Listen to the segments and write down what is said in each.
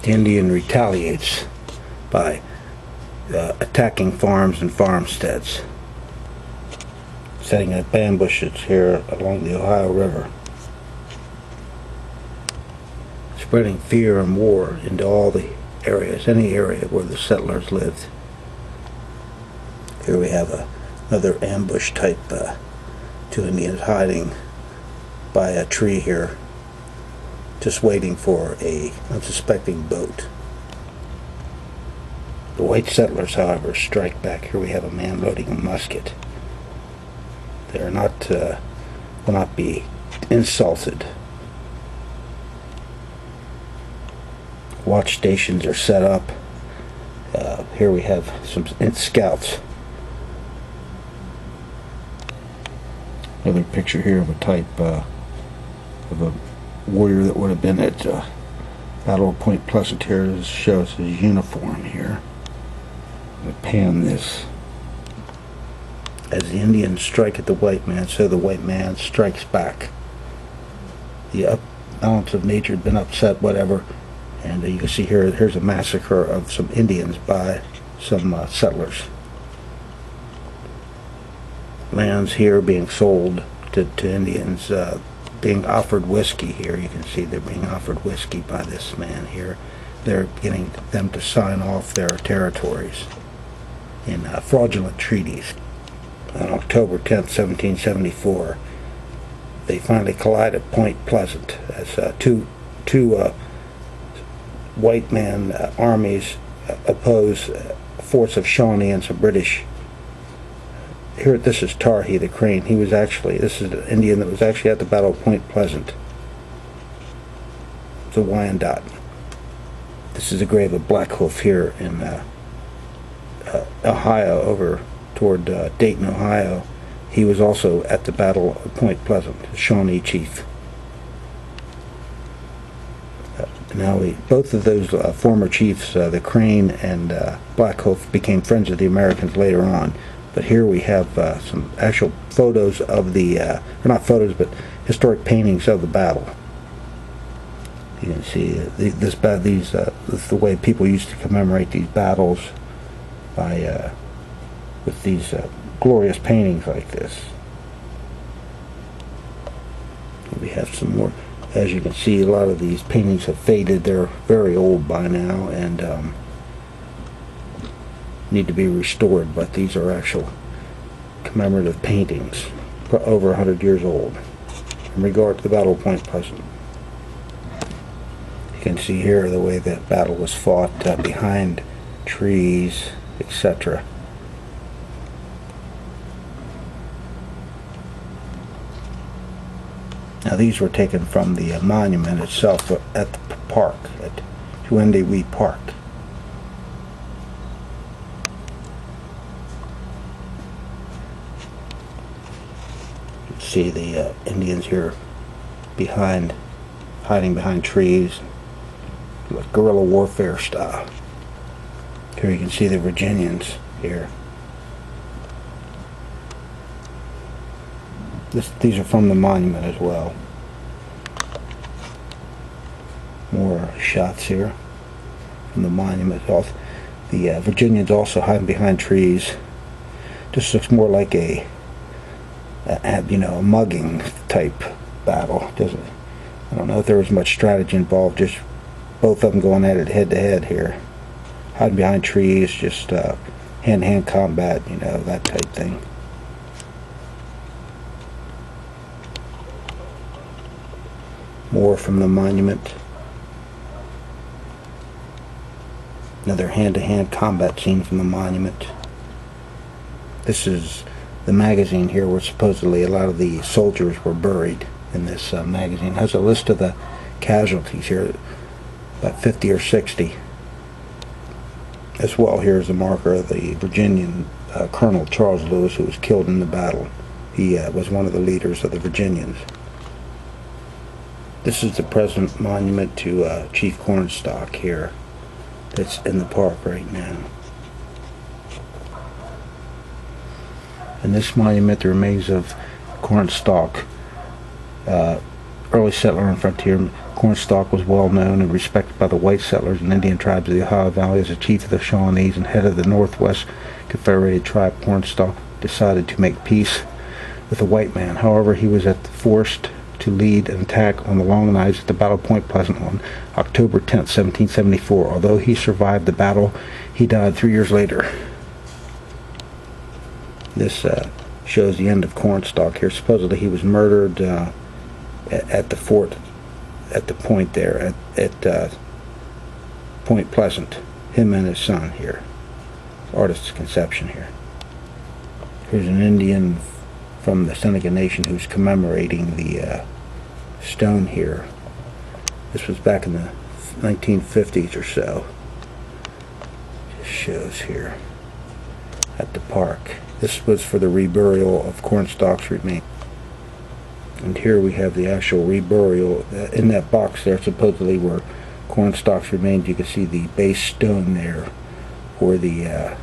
the Indian retaliates by attacking farms and farmsteads, setting up ambushes here along the Ohio River, spreading fear and war into all the areas, any area where the settlers lived. Here we have another ambush type, two Indians hiding by a tree here, just waiting for a unsuspecting boat. The white settlers, however, strike back. Here we have a man loading a musket. They are not, will not be insulted. Watch stations are set up. Here we have some scouts. Another picture here of a type of a warrior that would have been at Battle of Point Pleasant. Here it shows his uniform here. I'm going to pan this. As the Indians strike at the white man, so the white man strikes back. The balance of nature had been upset, whatever, and you can see here, here's a massacre of some Indians by some settlers. Lands here being sold to Indians, being offered whiskey here. You can see they're being offered whiskey by this man here. They're getting them to sign off their territories in fraudulent treaties. On October 10th, 1774, they finally collide at Point Pleasant as two white man armies oppose a force of Shawnee and some British. Here, this is Tarhe the Crane. This is the Indian that was actually at the Battle of Point Pleasant. The Wyandot. This is the grave of Black Hoof here in Ohio, over toward Dayton, Ohio. He was also at the Battle of Point Pleasant, the Shawnee chief. Both of those former chiefs, the Crane and Black Hoof, became friends of the Americans later on. But here we have some actual photos of the, or not photos, but historic paintings of the battle. You can see this is the way people used to commemorate these battles, by with these glorious paintings like this. We have some more. As you can see, a lot of these paintings have faded. They're very old by now and need to be restored, but these are actual commemorative paintings over 100 years old in regard to the Battle of Point Pleasant. You can see here the way that battle was fought behind trees, etc. Now these were taken from the monument itself at the park, at Huendiwee Park. You can see the Indians here hiding behind trees, like guerrilla warfare style. Here you can see the Virginians here. These are from the monument as well. More shots here from the monument. The Virginians also hiding behind trees. Just looks more like a mugging type battle, doesn't it? I don't know if there was much strategy involved. Just both of them going at it head to head here, hiding behind trees, just hand-to-hand combat, that type thing. More from the monument. Another hand-to-hand combat scene from the monument. This is the magazine here where supposedly a lot of the soldiers were buried in this magazine. It has a list of the casualties here, about 50 or 60. As well, here's a marker of the Virginian Colonel Charles Lewis, who was killed in the battle. He was one of the leaders of the Virginians. This is the present monument to Chief Cornstalk here. That's in the park right now. In this monument, the remains of Cornstalk, early settler and frontier Cornstalk was well known and respected by the white settlers and Indian tribes of the Ohio Valley as the chief of the Shawnees and head of the Northwest Confederated tribe. Cornstalk decided to make peace with the white man. However, he was forced to lead an attack on the Long Knives at the Battle of Point Pleasant on October 10, 1774. Although he survived the battle, he died 3 years later. This shows the end of Cornstalk here. Supposedly he was murdered at the fort, at the point there, at Point Pleasant. Him and his son here. Artist's conception here. Here's an Indian from the Seneca Nation who's commemorating the stone here. This was back in the 1950s or so. Just shows here at the park. This was for the reburial of Cornstalk's remains. And here we have the actual reburial. In that box there supposedly were Cornstalk's remains. You can see the base stone there for the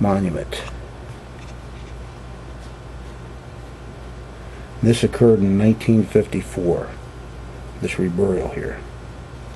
monument. This occurred in 1954, this reburial here.